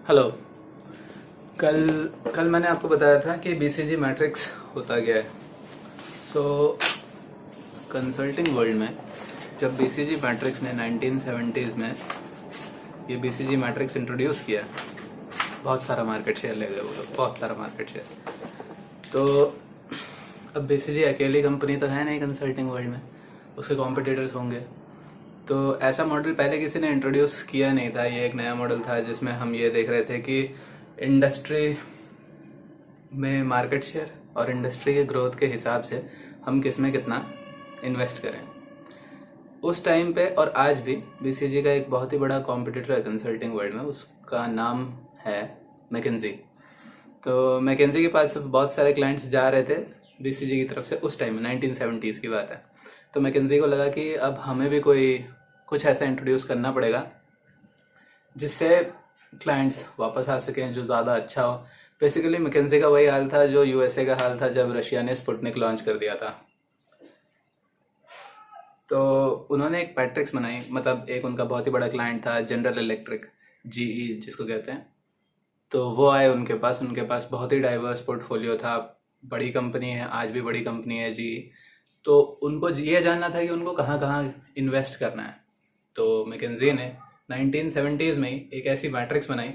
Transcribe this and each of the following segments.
Hello. कल कल मैंने आपको बताया था कि बीसीजी मैट्रिक्स होता क्या है। सो कंसल्टिंग वर्ल्ड में जब बीसीजी मैट्रिक्स ने 1970s में ये बीसीजी मैट्रिक्स इंट्रोड्यूस किया, बहुत सारा मार्केट शेयर ले गए वो लोग, बहुत सारा मार्केट शेयर। तो अब बीसीजी अकेली कंपनी तो है नहीं कंसल्टिंग वर्ल्ड में, उसके कॉम्पिटिटर्स होंगे। तो ऐसा मॉडल पहले किसी ने इंट्रोड्यूस किया नहीं था। ये एक नया मॉडल था जिसमें हम ये देख रहे थे कि इंडस्ट्री में मार्केट शेयर और इंडस्ट्री के ग्रोथ के हिसाब से हम किस में कितना इन्वेस्ट करें। उस टाइम पे और आज भी बीसीजी का एक बहुत ही बड़ा कॉम्पिटिटर है कंसल्टिंग वर्ल्ड में, उसका नाम है मैकेंजी। तो मैकेंजी के पास बहुत सारे क्लाइंट्स जा रहे थे बीसीजी की तरफ से। उस टाइम में 1970s की बात है। तो मैकेंजी को लगा कि अब हमें भी कोई कुछ ऐसा इंट्रोड्यूस करना पड़ेगा जिससे क्लाइंट्स वापस आ सकें, जो ज़्यादा अच्छा हो। बेसिकली मैकेंजी का वही हाल था जो यूएसए का हाल था जब रशिया ने स्पुतनिक लॉन्च कर दिया था। तो उन्होंने एक मैट्रिक्स बनाई, मतलब एक उनका बहुत ही बड़ा क्लाइंट था जनरल इलेक्ट्रिक, जीई जिसको कहते हैं। तो वो आए उनके पास बहुत ही डाइवर्स पोर्टफोलियो था। बड़ी कंपनी है, आज भी बड़ी कंपनी है जीई। तो उनको ये जानना था कि उनको कहाँ कहाँ इन्वेस्ट करना है। तो मैकेंजी ने 1970s में ही एक ऐसी मैट्रिक्स बनाई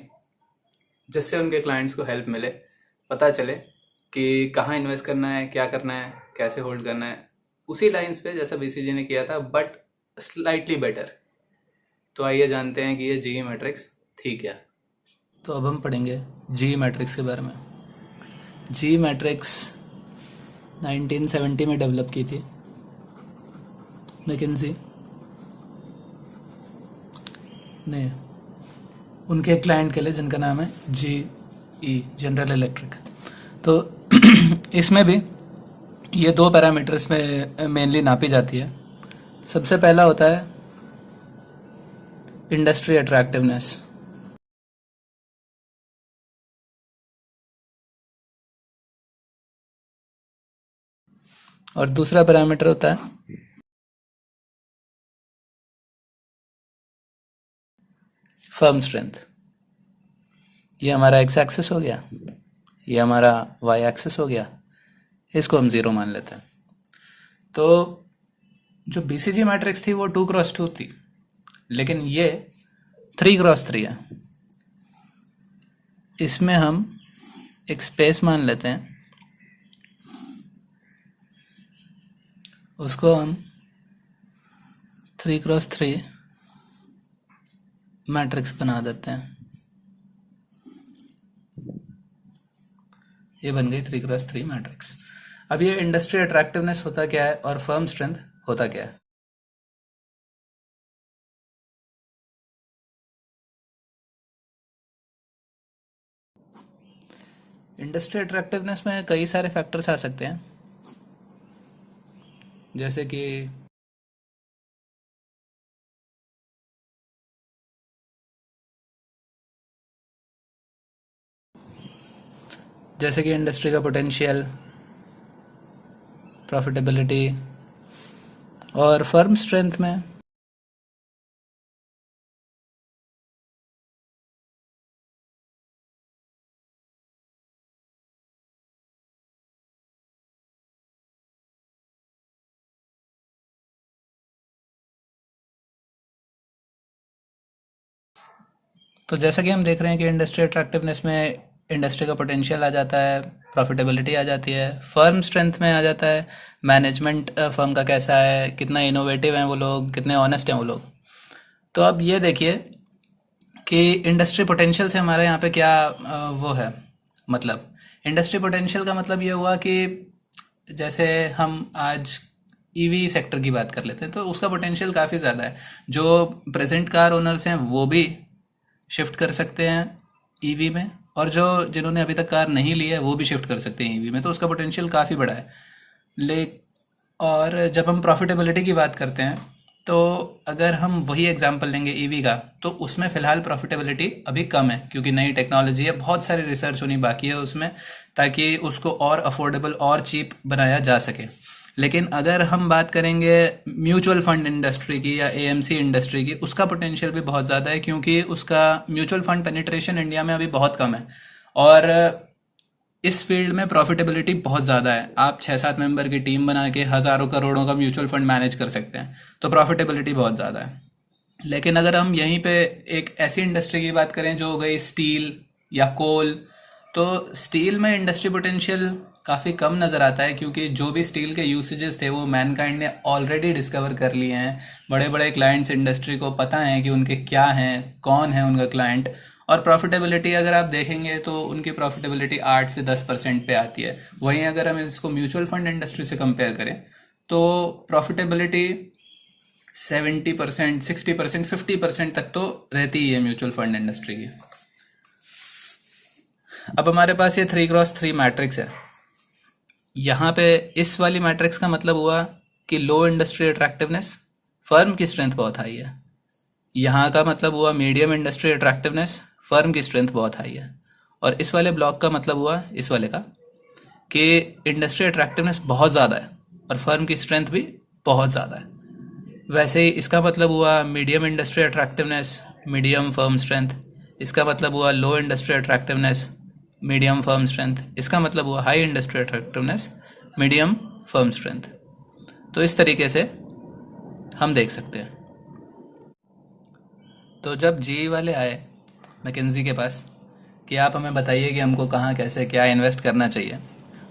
जिससे उनके क्लाइंट्स को हेल्प मिले, पता चले कि कहाँ इन्वेस्ट करना है, क्या करना है, कैसे होल्ड करना है, उसी लाइंस पे जैसा बीसीजी ने किया था बट स्लाइटली बेटर। तो आइए जानते हैं कि ये जीई मैट्रिक्स थी क्या। तो अब हम पढ़ेंगे जीई मैट्रिक्स के बारे में। जीई मैट्रिक्स 1970 में डेवलप की थी मैकेंजी ने उनके क्लाइंट के लिए जिनका नाम है जीई, जनरल इलेक्ट्रिक। तो इसमें भी ये दो पैरामीटर्स में मेनली नापी जाती है। सबसे पहला होता है इंडस्ट्री अट्रैक्टिवनेस, और दूसरा पैरामीटर होता है फर्म स्ट्रेंथ। ये हमारा एक्स एक्सिस हो गया, ये हमारा वाई एक्सिस हो गया, इसको हम जीरो मान लेते हैं। तो जो बीसीजी मैट्रिक्स थी वो 2x2 थी, लेकिन ये 3x3 है। इसमें हम एक स्पेस मान लेते हैं, उसको हम 3x3 मैट्रिक्स बना देते हैं। ये बन गई 3x3 मैट्रिक्स। अब ये इंडस्ट्री अट्रैक्टिवनेस होता क्या है और फर्म स्ट्रेंथ होता क्या है। इंडस्ट्री अट्रैक्टिवनेस में कई सारे फैक्टर्स आ सकते हैं, जैसे कि इंडस्ट्री का पोटेंशियल, प्रॉफिटेबिलिटी, और फर्म स्ट्रेंथ में तो जैसा कि हम देख रहे हैं कि इंडस्ट्री अट्रैक्टिवनेस में इंडस्ट्री का पोटेंशियल आ जाता है, प्रॉफिटेबिलिटी आ जाती है, फर्म स्ट्रेंथ में आ जाता है मैनेजमेंट फर्म का कैसा है, कितना इनोवेटिव हैं वो लोग, कितने ऑनेस्ट हैं वो लोग। तो अब ये देखिए कि इंडस्ट्री पोटेंशियल से हमारे यहाँ पे क्या वो है, मतलब इंडस्ट्री पोटेंशियल का मतलब ये हुआ कि जैसे हम आज ईवी सेक्टर की बात कर लेते हैं तो उसका पोटेंशियल काफ़ी ज़्यादा है। जो प्रेजेंट कार ओनर्स हैं वो भी शिफ्ट कर सकते हैं ईवी में, और जो जिन्होंने अभी तक कार नहीं ली है वो भी शिफ्ट कर सकते हैं ईवी में। तो उसका पोटेंशियल काफ़ी बड़ा है। ले और जब हम प्रॉफिटेबिलिटी की बात करते हैं तो अगर हम वही एग्जांपल लेंगे ईवी का, तो उसमें फ़िलहाल प्रॉफिटेबिलिटी अभी कम है क्योंकि नई टेक्नोलॉजी है, बहुत सारी रिसर्च होनी बाकी है उसमें ताकि उसको और अफोर्डेबल और चीप बनाया जा सके। लेकिन अगर हम बात करेंगे म्यूचुअल फंड इंडस्ट्री की या एएमसी इंडस्ट्री की, उसका पोटेंशियल भी बहुत ज़्यादा है, क्योंकि उसका म्यूचुअल फंड पेनिट्रेशन इंडिया में अभी बहुत कम है। और इस फील्ड में प्रॉफिटेबिलिटी बहुत ज़्यादा है। आप 6-7 मेंबर की टीम बना के हज़ारों करोड़ों का म्यूचुअल फंड मैनेज कर सकते हैं, तो प्रॉफिटेबिलिटी बहुत ज़्यादा है। लेकिन अगर हम यहीं पे एक ऐसी इंडस्ट्री की बात करें जो हो गई स्टील या कोल, तो स्टील में इंडस्ट्री पोटेंशियल काफ़ी कम नज़र आता है, क्योंकि जो भी स्टील के यूसेजेस थे वो मैनकाइंड ने ऑलरेडी डिस्कवर कर लिए हैं। बड़े बड़े क्लाइंट्स इंडस्ट्री को पता है कि उनके क्या हैं, कौन है उनका क्लाइंट। और प्रॉफिटेबिलिटी अगर आप देखेंगे तो उनकी प्रॉफिटेबिलिटी 8 से 10% पे आती है। वहीं अगर हम इसको म्यूचुअल फंड इंडस्ट्री से कंपेयर करें तो प्रॉफिटेबिलिटी 70%, 60%, 50% तक तो रहती ही है म्यूचुअल फंड इंडस्ट्री की। अब हमारे पास ये 3x3 मैट्रिक्स है। यहाँ पे इस वाली मैट्रिक्स का मतलब हुआ कि लो इंडस्ट्री अट्रैक्टिवनेस, फर्म की स्ट्रेंथ बहुत हाई है। यहाँ का मतलब हुआ मीडियम इंडस्ट्री अट्रैक्टिवनेस, फर्म की स्ट्रेंथ बहुत हाई है। और इस वाले ब्लॉक का मतलब हुआ इस वाले का कि इंडस्ट्री अट्रैक्टिवनेस बहुत ज़्यादा है और फर्म की स्ट्रेंथ भी बहुत ज़्यादा है। वैसे ही इसका मतलब हुआ medium industry attractiveness, medium firm strength. इसका मतलब हुआ low industry attractiveness, medium firm strength. इसका मतलब हुआ high industry attractiveness, medium firm strength. तो इस तरीके से हम देख सकते हैं। तो जब जी वाले आए मैकेंजी के पास कि आप हमें बताइए कि हमको कहाँ कैसे क्या इन्वेस्ट करना चाहिए,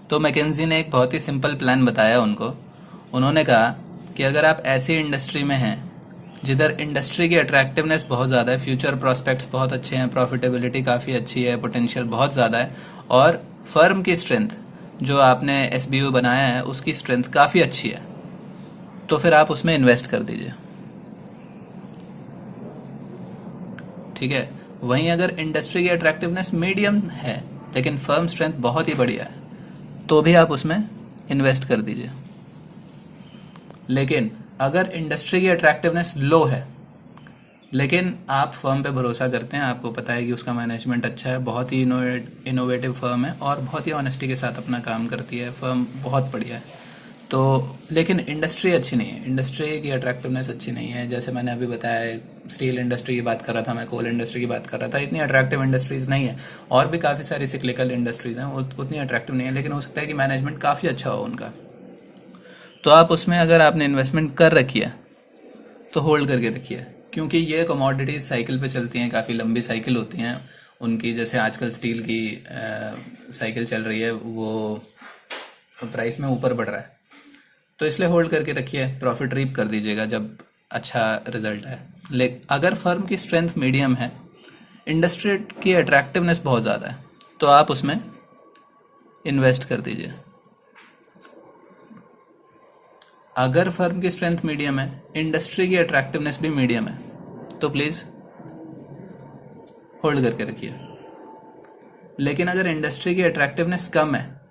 तो मैकेंजी ने एक बहुत ही सिंपल प्लान बताया उनको। उन्होंने कहा कि अगर आप ऐसी इंडस्ट्री में हैं जिधर इंडस्ट्री की अट्रैक्टिवनेस बहुत ज़्यादा है, फ्यूचर प्रॉस्पेक्ट्स बहुत अच्छे हैं, प्रॉफिटेबिलिटी काफ़ी अच्छी है, पोटेंशियल बहुत ज़्यादा है, और फर्म की स्ट्रेंथ जो आपने एसबीओ बनाया है उसकी स्ट्रेंथ काफ़ी अच्छी है, तो फिर आप उसमें इन्वेस्ट कर दीजिए। ठीक है। वहीं अगर इंडस्ट्री की अट्रैक्टिवनेस मीडियम है लेकिन फर्म स्ट्रेंथ बहुत ही बढ़िया है, तो भी आप उसमें इन्वेस्ट कर दीजिए। लेकिन अगर इंडस्ट्री की अट्रैक्टिवनेस लो है लेकिन आप फर्म पे भरोसा करते हैं, आपको पता है कि उसका मैनेजमेंट अच्छा है, बहुत ही इनोवेटिव फर्म है और बहुत ही ऑनेस्टी के साथ अपना काम करती है, फर्म बहुत बढ़िया है, तो लेकिन इंडस्ट्री अच्छी नहीं है, इंडस्ट्री की अट्रैक्टिवनेस अच्छी नहीं है। जैसे मैंने अभी बताया, स्टील इंडस्ट्री की बात कर रहा था मैं, कोल इंडस्ट्री की बात कर रहा था, इतनी अट्रैक्टिव इंडस्ट्रीज नहीं है। और भी काफ़ी सारी सिक्लिकल इंडस्ट्रीज हैं, उतनी अट्रैक्टिव नहीं है, लेकिन हो सकता है कि मैनेजमेंट काफ़ी अच्छा हो उनका। तो आप उसमें अगर आपने इन्वेस्टमेंट कर रखी है तो होल्ड करके रखिए, क्योंकि ये कमोडिटीज साइकिल पे चलती हैं, काफ़ी लंबी साइकिल होती हैं उनकी। जैसे आजकल स्टील की साइकिल चल रही है, वो प्राइस में ऊपर बढ़ रहा है, तो इसलिए होल्ड करके रखिए, प्रॉफिट रीप कर दीजिएगा जब अच्छा रिजल्ट है। लेकिन अगर फर्म की स्ट्रेंथ मीडियम है, इंडस्ट्री की अट्रैक्टिवनेस बहुत ज़्यादा है, तो आप उसमें इन्वेस्ट कर दीजिए। अगर फर्म की स्ट्रेंथ मीडियम है, इंडस्ट्री की अट्रैक्टिवनेस भी मीडियम है, तो प्लीज़ होल्ड करके रखिए। लेकिन अगर इंडस्ट्री की अट्रैक्टिवनेस कम है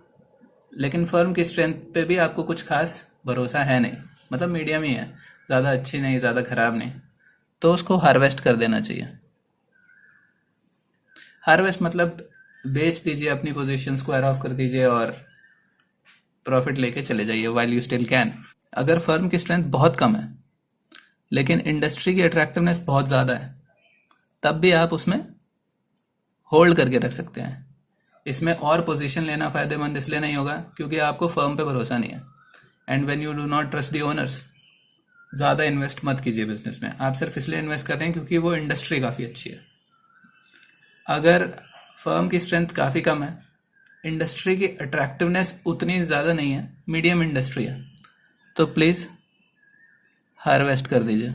लेकिन फर्म की स्ट्रेंथ पे भी आपको कुछ खास भरोसा है नहीं, मतलब मीडियम ही है, ज़्यादा अच्छी नहीं ज़्यादा ख़राब नहीं, तो उसको हार्वेस्ट कर देना चाहिए। हार्वेस्ट मतलब बेच दीजिए, अपनी पोजीशन स्क्वायर ऑफ कर दीजिए और प्रॉफिट लेके चले जाइए व्हाइल यू स्टिल कैन। अगर फर्म की स्ट्रेंथ बहुत कम है लेकिन इंडस्ट्री की अट्रैक्टिवनेस बहुत ज़्यादा है, तब भी आप उसमें होल्ड करके रख सकते हैं। इसमें और पोजीशन लेना फ़ायदेमंद इसलिए नहीं होगा क्योंकि आपको फर्म पे भरोसा नहीं है। And when you do not trust the owners, ज़्यादा इन्वेस्ट मत कीजिए बिजनेस में। आप सिर्फ इसलिए इन्वेस्ट कर रहे हैं क्योंकि वो इंडस्ट्री काफ़ी अच्छी है। अगर फर्म की स्ट्रेंथ काफ़ी कम है, इंडस्ट्री की अट्रैक्टिवनेस उतनी ज़्यादा नहीं है, मीडियम इंडस्ट्री है, तो प्लीज़ हार्वेस्ट कर दीजिए।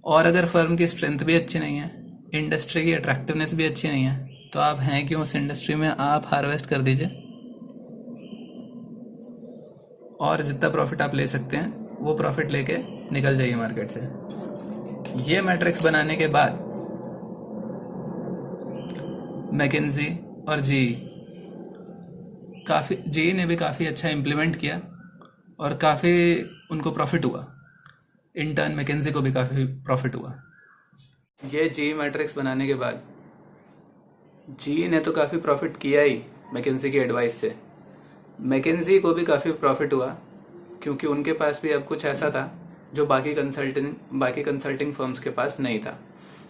और अगर फर्म की स्ट्रेंथ भी अच्छी नहीं है, इंडस्ट्री की अट्रैक्टिवनेस भी अच्छी नहीं है, तो आप हैं क्यों उस इंडस्ट्री में, आप हार्वेस्ट कर दीजिए और जितना प्रॉफिट आप ले सकते हैं वो प्रॉफिट लेके निकल जाइए मार्केट से। ये मैट्रिक्स बनाने के बाद मैकेंजी और जी ने भी काफ़ी अच्छा इम्प्लीमेंट किया और काफ़ी उनको प्रॉफिट हुआ। इन टर्न मैकेंजी को भी काफ़ी प्रॉफिट हुआ। ये जी मैट्रिक्स बनाने के बाद जी ने तो काफ़ी प्रॉफिट किया ही मैकेंजी की एडवाइस से, मैकेंजी को भी काफ़ी प्रॉफिट हुआ क्योंकि उनके पास भी अब कुछ ऐसा था जो बाकी कंसल्टिंग फर्म्स के पास नहीं था।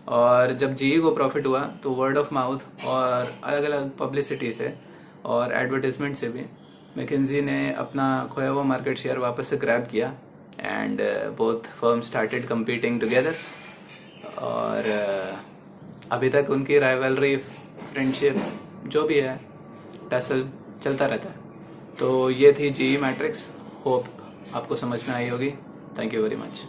और जब जीई को प्रॉफिट हुआ तो वर्ड ऑफ माउथ और अलग अलग पब्लिसिटी से और एडवर्टीजमेंट से भी मैकेंजी ने अपना खोया हुआ मार्केट शेयर वापस से ग्रैब किया and both firm started competing together. और अभी तक उनकी राइवलरी, फ्रेंडशिप जो भी है, टसल चलता रहता है। तो ये थी जीई मैट्रिक्स। होप आपको समझ में आई होगी। Thank you very much.